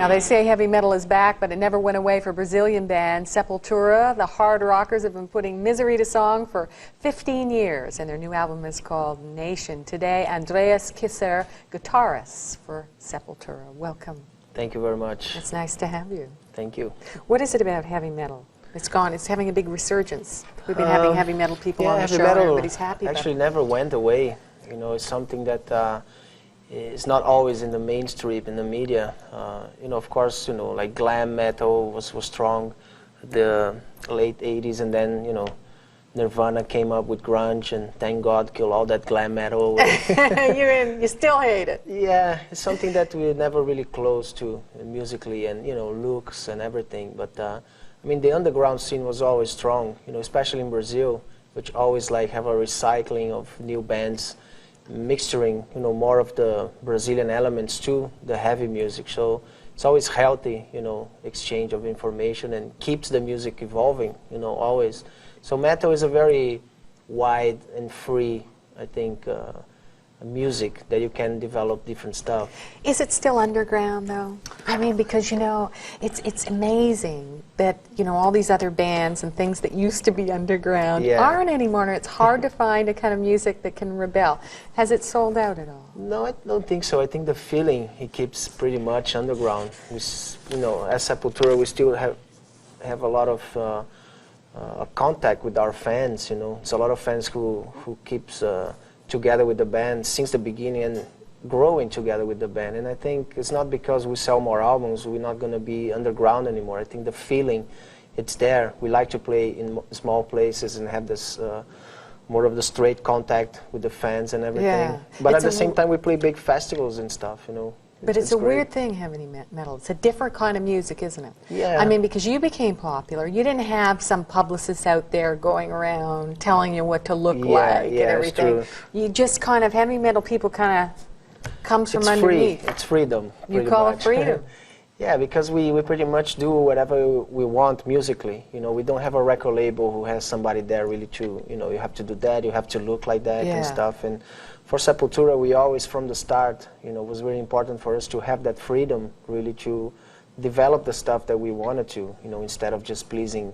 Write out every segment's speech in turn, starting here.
Now they say heavy metal is back, but it never went away for Brazilian band Sepultura. The hard rockers have been putting misery to song for 15 years, and their new album is called Nation. Today, Andreas, guitarist for Sepultura. Welcome. Thank you very much. It's nice to have you. Thank you. What is it about heavy metal? It's gone. It's having a big resurgence. We've been having heavy metal people on the show, and everybody's happy about it. Actually never went away. You know, it's something that is not always in the mainstream, in the media. You know, of course, you know, like glam metal was strong, the late 80s, and then, you know, Nirvana came up with grunge, and thank God killed all that glam metal. You still hate it. Yeah, it's something that we're never really close to musically, and, you know, looks and everything. But I mean, the underground scene was always strong, you know, especially in Brazil, which always like have a recycling of new bands, mixturing, you know, more of the Brazilian elements to the heavy music. So it's always healthy, you know, exchange of information, and keeps the music evolving, you know, always. So metal is a very wide and free, I think, music that you can develop different stuff. Is it still underground, though? I mean, because, you know, it's amazing that, you know, all these other bands and things that used to be underground aren't anymore. It's hard to find a kind of music that can rebel. Has it sold out at all? No, I don't think so. I think the feeling, it keeps pretty much underground. We, you know, as Sepultura, we still have a lot of contact with our fans, you know. It's a lot of fans who keeps together with the band since the beginning and growing together with the band. And I think it's not because we sell more albums, we're not going to be underground anymore. I think the feeling, it's there. We like to play in small places and have this more of the straight contact with the fans and everything. Yeah. But at the same time, we play big festivals and stuff, you know. But it's a weird thing, heavy metal. It's a different kind of music, isn't it? Yeah. I mean, because you became popular, you didn't have some publicists out there going around telling you what to look like and everything. It's true. You just kind of, heavy metal people kind of comes from underneath. It's freedom. You call it freedom. Yeah, because we pretty much do whatever we want musically. You know, we don't have a record label who has somebody there really to, you know, you have to do that, you have to look like that and stuff. And for Sepultura, we always, from the start, you know, it was very important for us to have that freedom, really, to develop the stuff that we wanted to, you know, instead of just pleasing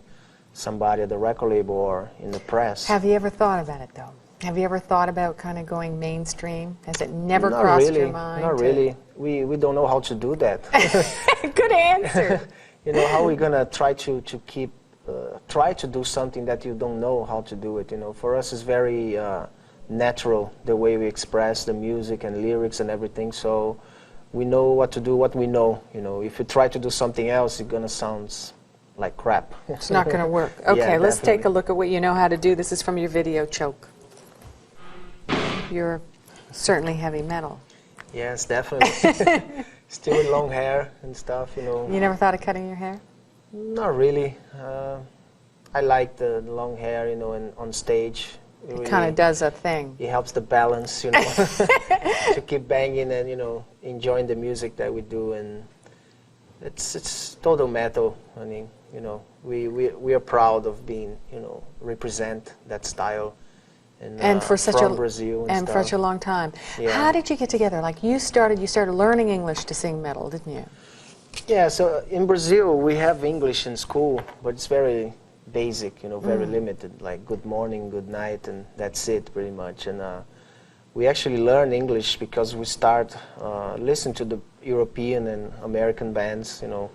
somebody at the record label or in the press. Have you ever thought about it, though? Have you ever thought about kind of going mainstream? Has it never crossed your mind? Not really. We don't know how to do that. Good answer. You know, how are we going to try to keep, try to do something that you don't know how to do it, you know? For us, it's very natural, the way we express the music and lyrics and everything, so we know what to do, what we know. You know, if you try to do something else, it's gonna sound like crap. It's not gonna work. Okay, let's take a look at what you know how to do. This is from your video, Choke. You're certainly heavy metal. Yes, definitely. Still with long hair and stuff, you know. You never thought of cutting your hair? Not really. I like the long hair, you know, and on stage. It kind of does a thing. It helps the balance, you know, to keep banging and, you know, enjoying the music that we do. And it's total metal. I mean, you know, we are proud of being, you know, represent that style. And for such Brazil and for such a long time. Yeah. How did you get together? Like you started learning English to sing metal, didn't you? Yeah. So in Brazil we have English in school, but it's very basic, you know, very limited, like good morning, good night, and that's it pretty much. And we actually learn English because we start listen to the European and American bands, you know,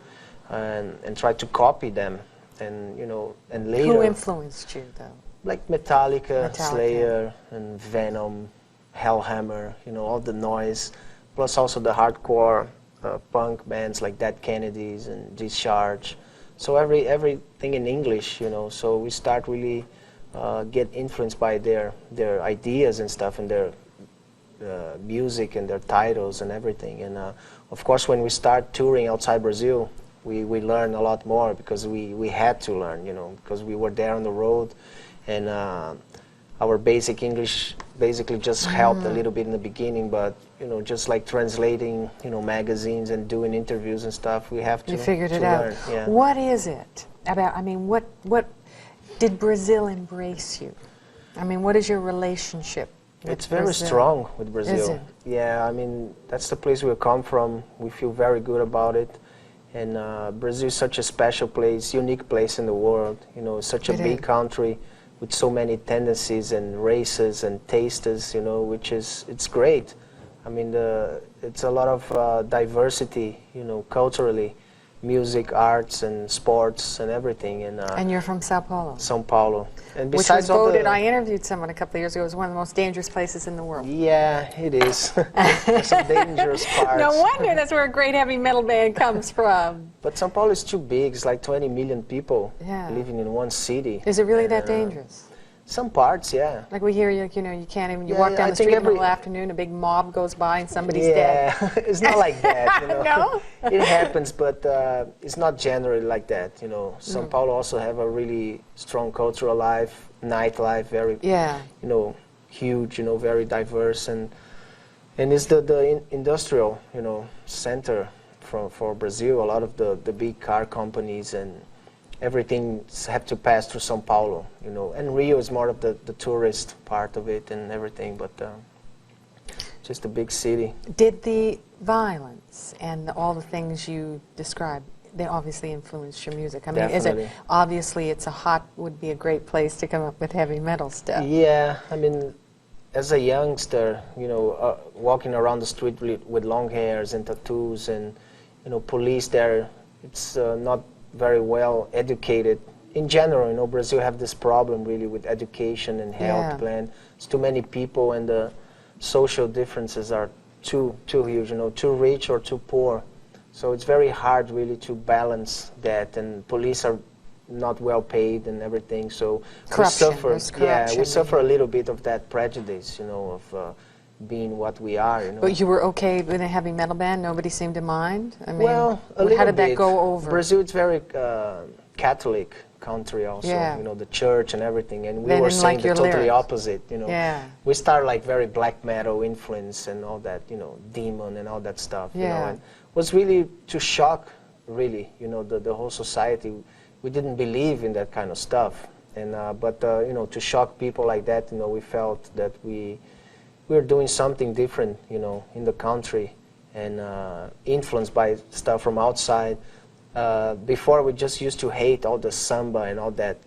and try to copy them, and you know, and later. Who influenced you though? Like Metallica, Slayer, and Venom, Hellhammer, you know, all the noise, plus also the hardcore punk bands like Dead Kennedys and Discharge. So everything in English, you know, so we start really get influenced by their ideas and stuff, and their music and their titles and everything. And of course, when we start touring outside Brazil, we learn a lot more because we had to learn, you know, because we were there on the road, and our basic English basically just helped a little bit in the beginning, but you know, just like translating, you know, magazines and doing interviews and stuff, we have to. You figured it learn. out. Yeah. What is it about? I mean, what did Brazil embrace you? I mean, what is your relationship with It's very Brazil? strong with Brazil. Is it? Yeah, I mean, that's the place we come from. We feel very good about it. And Brazil is such a special place, unique place in the world. You know, such a big country with so many tendencies and races and tastes. You know, it's great. I mean, it's a lot of diversity. You know, culturally, music, arts, and sports, and everything. And you're from Sao Paulo. São Paulo. And which was voted, I interviewed someone a couple of years ago, it was one of the most dangerous places in the world. Yeah, it is. There's some dangerous parts. No wonder that's where a great heavy metal band comes from. But São Paulo is too big. It's like 20 million people living in one city. Is it really that dangerous? Some parts, yeah. Like we hear, you know, you can't even, you walk down the street in the middle afternoon, a big mob goes by and somebody's dead. Yeah, it's not like that, you know. No? It happens, but it's not generally like that, you know. São Paulo also have a really strong cultural life, nightlife, very, you know, huge, you know, very diverse, and it's the industrial, you know, center for Brazil. A lot of the big car companies and everything have to pass through São Paulo, you know, and Rio is more of the tourist part of it and everything, but just a big city. Did the violence and all the things you described, they obviously influenced your music? I mean, Definitely. Obviously would be a great place to come up with heavy metal stuff. Yeah, I mean, as a youngster, you know, walking around the street with long hairs and tattoos and, you know, police there, it's not very well educated. In general, you know, Brazil have this problem really with education and health plan. It's too many people and the social differences are too huge, you know, too rich or too poor. So it's very hard really to balance that, and police are not well paid and everything. So corruption. we suffer a little bit of that prejudice, you know, of being what we are, you know. But you were okay with a heavy metal band? Nobody seemed to mind? I mean, well, a little how did bit. that go over? Brazil is very Catholic country also, you know, the church and everything, and we were saying the totally opposite, you know. Yeah. We started like very black metal influence and all that, you know, demon and all that stuff, you know, and it was really to shock, really, you know, the whole society. We didn't believe in that kind of stuff, and but you know, to shock people like that, you know, we felt that we were doing something different, you know, in the country, and influenced by stuff from outside. Before we just used to hate all the samba and all that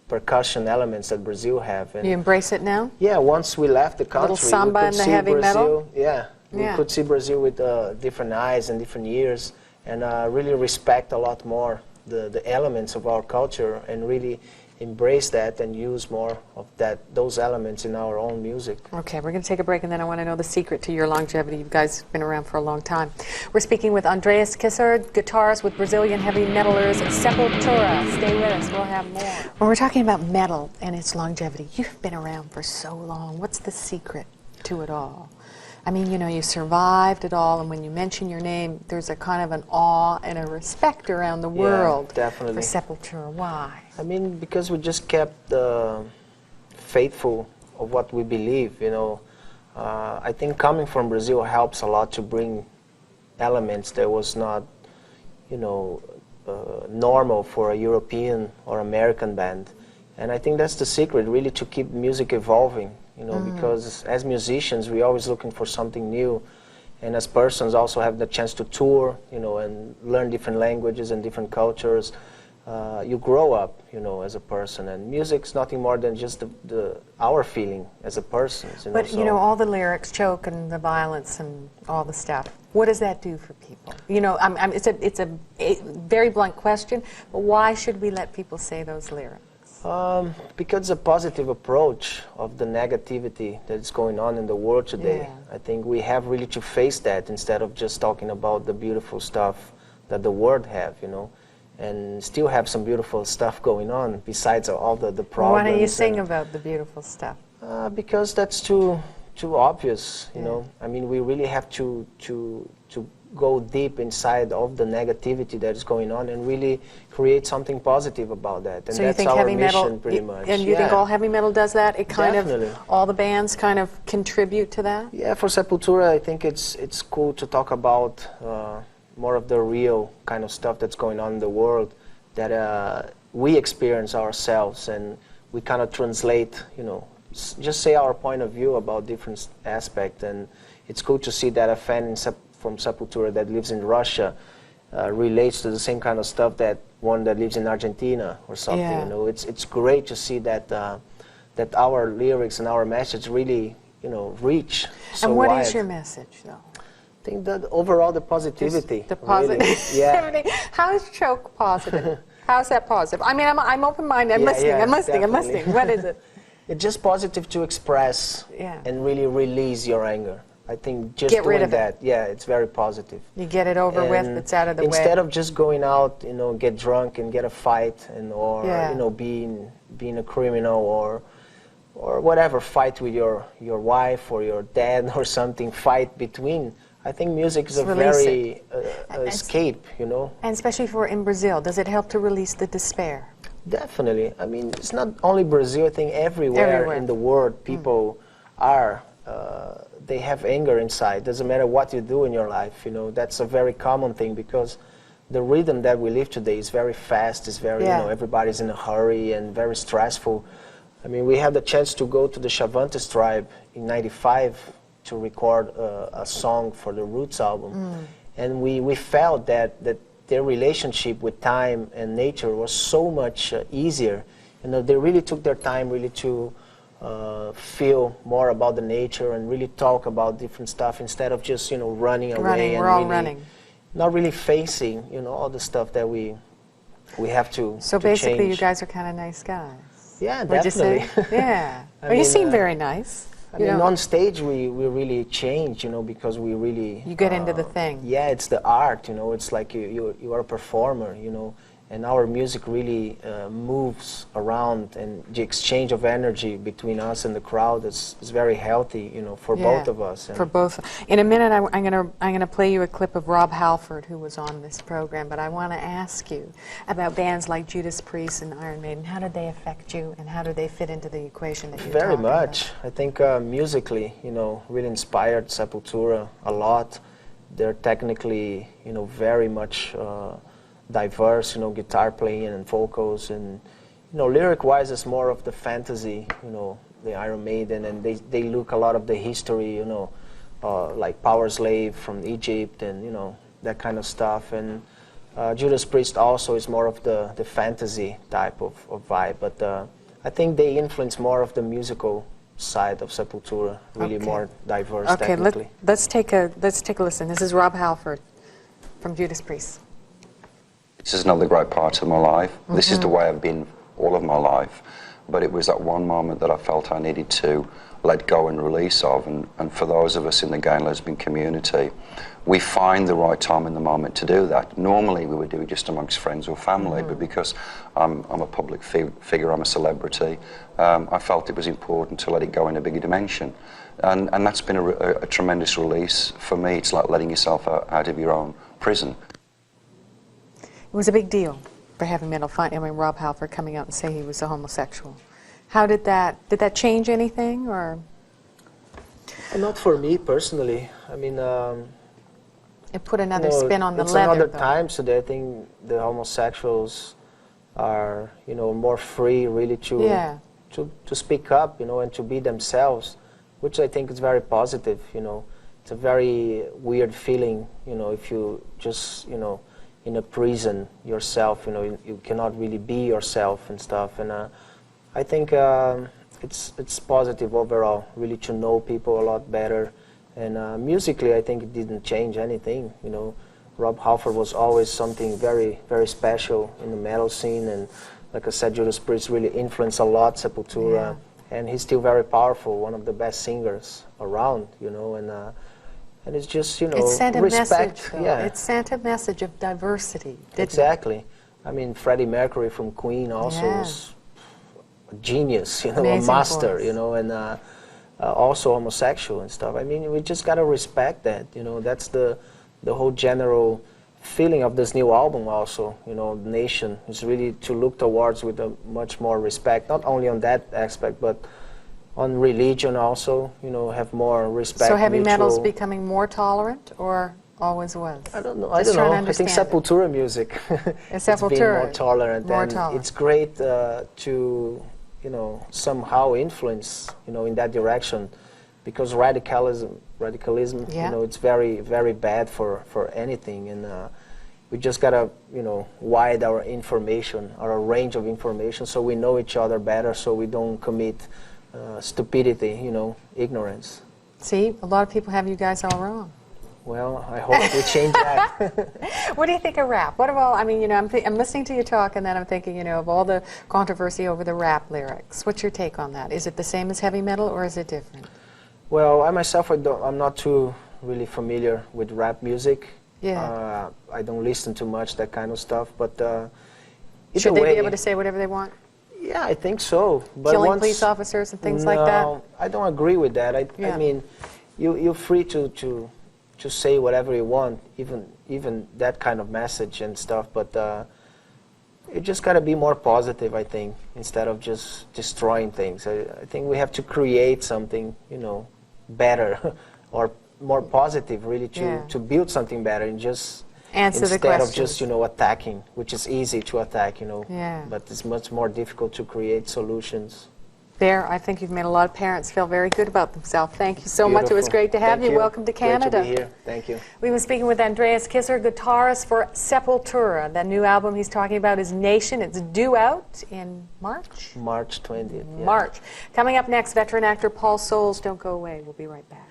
percussion elements that Brazil have. And you embrace it now? Yeah, once we left the country, a little samba we and could the see heavy Brazil, metal? We could see Brazil with different eyes and different ears, and really respect a lot more the elements of our culture, and really embrace that and use more of those elements in our own music. Okay, we're going to take a break, and then I want to know the secret to your longevity. You guys have been around for a long time. We're speaking with Andreas guitars with Brazilian heavy metalers Sepultura. Stay with us, we'll have more. When we're talking about metal and its longevity, you've been around for so long. What's the secret to it all? I mean, you know, you survived it all, and when you mention your name, there's a kind of an awe and a respect around the world definitely. for Sepultura. Why? I mean, because we just kept faithful of what we believe, you know. I think coming from Brazil helps a lot to bring elements that was not, you know, normal for a European or American band. And I think that's the secret, really, to keep music evolving, you know, because as musicians, we're always looking for something new. And as persons also have the chance to tour, you know, and learn different languages and different cultures. You grow up, you know, as a person, and music's nothing more than just our feeling as a person. You know, but you know, all the lyrics, choke and the violence and all the stuff. What does that do for people? You know, it's a very blunt question, but why should we let people say those lyrics? Because it's a positive approach of the negativity that's going on in the world today. Yeah. I think we have really to face that instead of just talking about the beautiful stuff that the world have, you know. And still have some beautiful stuff going on besides all the problems. Why don't you sing about the beautiful stuff? Because that's too obvious, you know. I mean, we really have to go deep inside of the negativity that is going on and really create something positive about that. And so that's you think our heavy mission, metal, pretty much. And you think all heavy metal does that? It kind Definitely. of, all the bands kind of contribute to that? Yeah, for Sepultura, I think it's cool to talk about more of the real kind of stuff that's going on in the world that we experience ourselves, and we kind of translate, you know, just say our point of view about different aspects. And it's cool to see that a fan from Sepultura that lives in Russia relates to the same kind of stuff that one that lives in Argentina or something. Yeah. You know, it's great to see that that our lyrics and our message really, you know, reach so And what wide. is your message, though? I think that overall the positivity. The really. positivity. Yeah. How is choke positive? How's that positive? I mean, I'm open-minded. I'm Yeah, listening. yeah, I'm listening. I'm definitely. listening. What is it? It's just positive to express Yeah. and really release your anger. I think just Get rid doing of it. that, yeah, it's very positive. You get it over with. And It's out of the way. instead of just going out, you know, get drunk and get a fight, and or Yeah. you know, being a criminal or whatever, fight with your wife or your dad or something, fight between. I think music is Just a release very escape, you know. And especially for in Brazil, does it help to release the despair? Definitely. I mean, it's not only Brazil. I think everywhere in the world, people are. They have anger inside. Doesn't matter what you do in your life. You know, that's a very common thing because the rhythm that we live today is very fast. It's very, you know, everybody's in a hurry and very stressful. I mean, we had the chance to go to the Chavantes tribe in '95 to record a song for the Roots album, and we felt that their relationship with time and nature was so much easier. You know, they really took their time really to feel more about the nature and really talk about different stuff instead of just, you know, running away and we're all really running. not really facing, you know, all the stuff that we have to. So to basically, change. you guys are kind of nice guys. Yeah, Would you say? definitely. Yeah. I Well, you mean, seem very nice. I You mean, know, on stage we really change, you know, because we really. You get into the thing. Yeah, it's the art, you know. It's like you are a performer, you know, and our music really moves around, and the exchange of energy between us and the crowd is very healthy, you know, for both of us. For both. In a minute, I'm gonna play you a clip of Rob Halford, who was on this program. But I want to ask you about bands like Judas Priest and Iron Maiden. How did they affect you, and how do they fit into the equation that you're Very talking much. I think musically, you know, really inspired Sepultura a lot. They're technically, you know, very much diverse, you know, guitar playing and vocals, and, you know, lyric-wise, it's more of the fantasy, you know, the Iron Maiden, and they look a lot of the history, you know, like Power Slave from Egypt, and, you know, that kind of stuff. And Judas Priest also is more of the fantasy type of vibe, but I think they influence more of the musical side of Sepultura, really more diverse technically. Let's take a listen. This is Rob Halford from Judas Priest. This is another great part of my life. This is the way I've been all of my life. But it was that one moment that I felt I needed to let go and release of. And for those of us in the gay and lesbian community, we find the right time in the moment to do that. Normally we would do it just amongst friends or family, but because I'm a public figure, I'm a celebrity, I felt it was important to let it go in a bigger dimension. And that's been a tremendous release for me. It's like letting yourself out of your own prison. It was a big deal for heavy metal. I mean, Rob Halford coming out and say he was a homosexual. How did that change anything, or? Not for me personally. I mean, it put another you know, spin on the it's leather. Another though. time today. I think the homosexuals are, you know, more free, really to speak up, you know, and to be themselves, which I think is very positive. You know, it's a very weird feeling, you know, if you just, you know, in a prison yourself, you know, you cannot really be yourself and stuff. And I think it's positive overall, really to know people a lot better. And musically, I think it didn't change anything. You know, Rob Halford was always something very, very special in the metal scene. And like I said, Judas Priest really influenced a lot Sepultura. And he's still very powerful, one of the best singers around, you know. And it's just, you know, it sent a respect. Message, though. It sent a message of diversity, didn't Exactly. I mean, Freddie Mercury from Queen also was a genius, you know, Amazing a master, voice. you know, and also homosexual and stuff. I mean, we just got to respect that, you know. That's the whole general feeling of this new album also, you know. The nation is really to look towards with a much more respect, not only on that aspect, but on religion also, you know, have more respect. So heavy mutual. metal's becoming more tolerant, or always was? I don't know. Just trying to I think understand it. Sepultura music it's being Sepultura more tolerant, more and tolerant. it's great to, you know, somehow influence, you know, in that direction, because radicalism, Yeah. you know, it's very, very bad for anything. And we just gotta, you know, widen our information, our range of information, so we know each other better, so we don't commit stupidity, you know, ignorance. See, a lot of people have you guys all wrong. Well, I hope we change that. What do you think of rap? What of all, I mean, you know, I'm listening to you talk, and then I'm thinking, you know, of all the controversy over the rap lyrics. What's your take on that? Is it the same as heavy metal, or is it different? Well, I myself, I'm not too really familiar with rap music. Yeah. I don't listen to much that kind of stuff, but Should they way, be able to say whatever they want? Yeah, I think so. But Killing police officers and things like that? No, I don't agree with that. I mean, you're free to say whatever you want, even that kind of message and stuff, but you just got to be more positive, I think, instead of just destroying things. I think we have to create something, you know, better or more positive, really, to build something better, and just answer the instead questions. of just, you know, attacking, which is easy to attack, you know, but it's much more difficult to create solutions. There, I think you've made a lot of parents feel very good about themselves. Thank you so much. It was Beautiful. great to have Thank you. Welcome to Canada. Great to be here. Thank you. We've been speaking with Andreas Kisser, guitarist for Sepultura. The new album he's talking about is Nation. It's due out in March? March 20th. Yeah. March. Coming up next, veteran actor Paul Soles. Don't go away. We'll be right back.